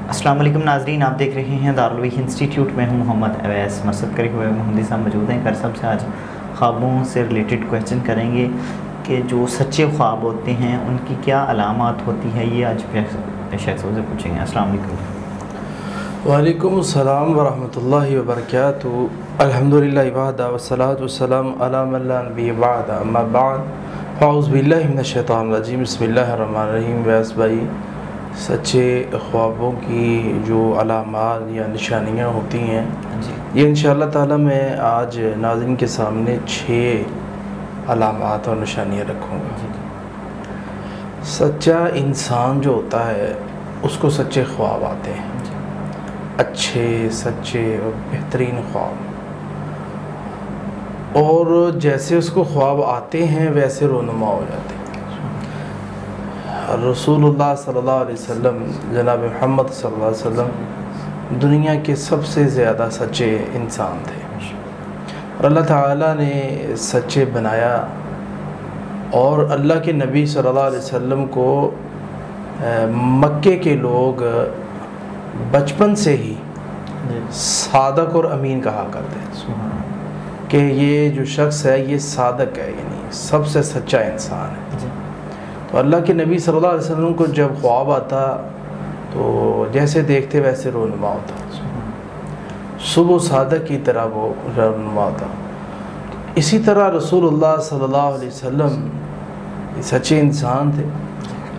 अस्सलाम वालेकुम नाजरीन, आप देख रहे हैं दारुल वही इंस्टीट्यूट में हूँ मोहम्मद अवैस मरसद करे हुए मोहम्मदी साहब मौजूद हैं। कर साहब से आज ख्वाबों से रिलेटेड क्वेश्चन करेंगे कि जो सच्चे ख्वाब होते हैं उनकी क्या अलामत होती है, ये आज शेख साहब से पूछेंगे। अस्सलाम वालेकुम। वालेकुम अस्सलाम वरहमतुल्लाहि वबरकातुहू। अल्हम्दुलिल्लाहि वहदा वस्सलातु वस्सलामु अला मन ला नबिय्य बअद, अम्मा बअद, अऊज़ु बिल्लाहि मिनश शैतानिर रजीम, बिस्मिल्लाहिर रहमानिर रहीम। व्यास भाई, सच्चे ख्वाबों की जो अलामात या निशानियाँ होती हैं, ये इंशाअल्लाह ताला मैं आज नाज़रीन के सामने 6 अलामात और निशानियाँ रखूँगा। सच्चा इंसान जो होता है उसको सच्चे ख्वाब आते हैं, अच्छे सच्चे और बेहतरीन ख्वाब, और जैसे उसको ख्वाब आते हैं वैसे रोनुमा हो जाते हैं। रसूलुल्लाह सल्लल्लाहु अलैहि वसल्लम, जनाब मोहम्मद सल्लल्लाहु अलैहि वसल्लम दुनिया के सबसे ज़्यादा सच्चे इंसान थे और अल्लाह ताला ने सच्चे बनाया। और अल्लाह के नबी सल्लल्लाहु अलैहि वसल्लम को मक्के के लोग बचपन से ही सादक और अमीन कहा करते हैं कि ये जो शख्स है ये सादक है, यानी सबसे सच्चा इंसान है। तो अल्लाह के नबी सल्लल्लाहु अलैहि वसल्लम को जब ख्वाब आता तो जैसे देखते वैसे रोनुमा होता, सुबह सादक की तरह वो रोनुमा होता। इसी तरह रसूलुल्लाह सल्लल्लाहु अलैहि वसल्लम सच्चे इंसान थे।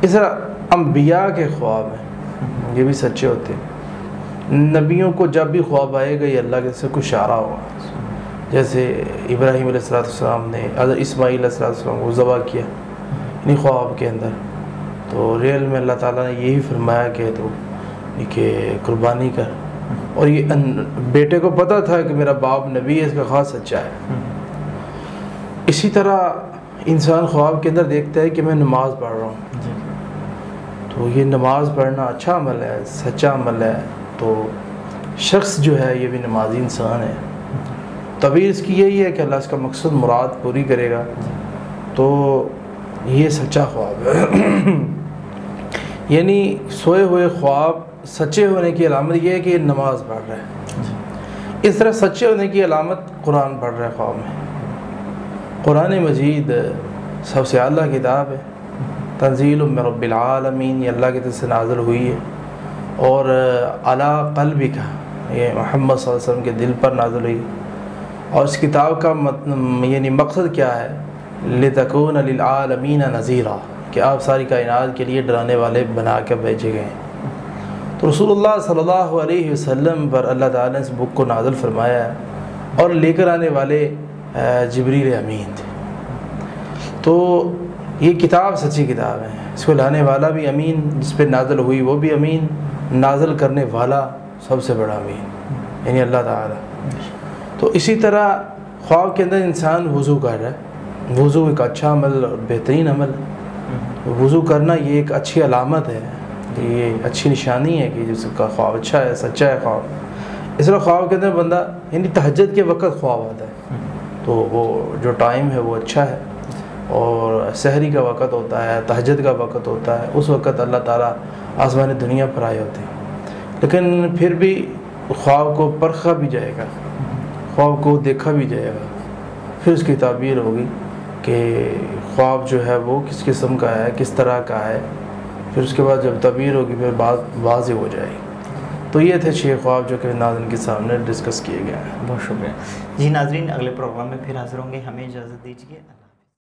इस तरह अम्बिया के ख्वाब हैं, ये भी सच्चे होते हैं। नबियों को जब भी ख्वाब आएगा ये अल्लाह के से कुछ इशारा होगा। जैसे इब्राहीम अलैहिस्सलाम ने हज़रत इस्माईल अलैहिस्सलाम को ज़बह किया इन्हीं ख्वाब के अंदर, तो रियल में अल्लाह ताला ने यही फरमाया कि तो कि कुर्बानी कर। और ये बेटे को पता था कि मेरा बाप नबी है, इसका ख़ास सच्चा है। इसी तरह इंसान ख्वाब के अंदर देखता है कि मैं नमाज़ पढ़ रहा हूँ, तो ये नमाज़ पढ़ना अच्छा अमल है, सच्चा अमल है, तो शख्स जो है ये भी नमाजी इंसान है। तबीर इसकी यही है कि अल्लाह इसका मकसद मुराद पूरी करेगा, तो ये सच्चा ख्वाब है। यानी सोए हुए ख्वाब सच्चे होने की अलामत ये है कि नमाज़ पढ़ रहा है। इस तरह सच्चे होने की अलामत कुरान पढ़ रहा है ख्वाब में। कुरान मजीद सबसे आला किताब है, तंज़ीलुम मिन रब्बिल आलमीन, ये अल्लाह की तरफ से नाज़िल हुई है। और अला क़ल्बिका, ये मोहम्मद सल्लल्लाहु अलैहि वसल्लम के दिल पर नाज़िल हुई। और इस किताब का यानी मकसद क्या है, लितकून लिल आलमीन नज़ीरा, कि आप सारी कायनात के लिए डराने वाले बना कर भेजे गए हैं। तो रसूलुल्लाह सल्लल्लाहु अलैहि वसल्लम पर अल्लाह ताला ने इस बुक को नाज़िल फरमाया है और लेकर आने वाले जिब्रील अमीन थे। तो ये किताब सच्ची किताब है, इसको लाने वाला भी अमीन, जिस पर नाज़िल हुई वो भी अमीन, नाज़िल करने वाला सबसे बड़ा अमीन यानी अल्लाह ताला। तो इसी तरह ख्वाब के अंदर इंसान वज़ू कर रहा है, वज़ू एक अच्छा अमल और बेहतरीन अमल। वज़ू करना ये एक अच्छी अलामत है, ये अच्छी निशानी है कि जिसका ख्वाब अच्छा है, सच्चा है ख्वाब। इस तरह ख्वाब के अंदर बंदा यानी तहज्जुद के वक्त ख्वाब आता है, तो वो जो टाइम है वो अच्छा है। और सहरी का वक़्त होता है, तहज्जुद का वक़्त होता है, उस वक़्त अल्लाह ताला आसमानी दुनिया पर आए होते हैं। लेकिन फिर भी ख्वाब को परखा भी जाएगा, ख्वाब को देखा भी जाएगा, फिर उसकी ताबीर होगी कि ख्वाब जो है वो किस किस्म का है, किस तरह का है। फिर उसके बाद जब ताबीर होगी फिर बात वाज़ेह हो जाएगी। तो ये थे 6 ख्वाब जो कि नाज़रीन के सामने डिस्कस किए गए हैं। बहुत शुक्रिया जी नाज़रीन, अगले प्रोग्राम में फिर हाज़िर होंगे, हमें इजाज़त दीजिए।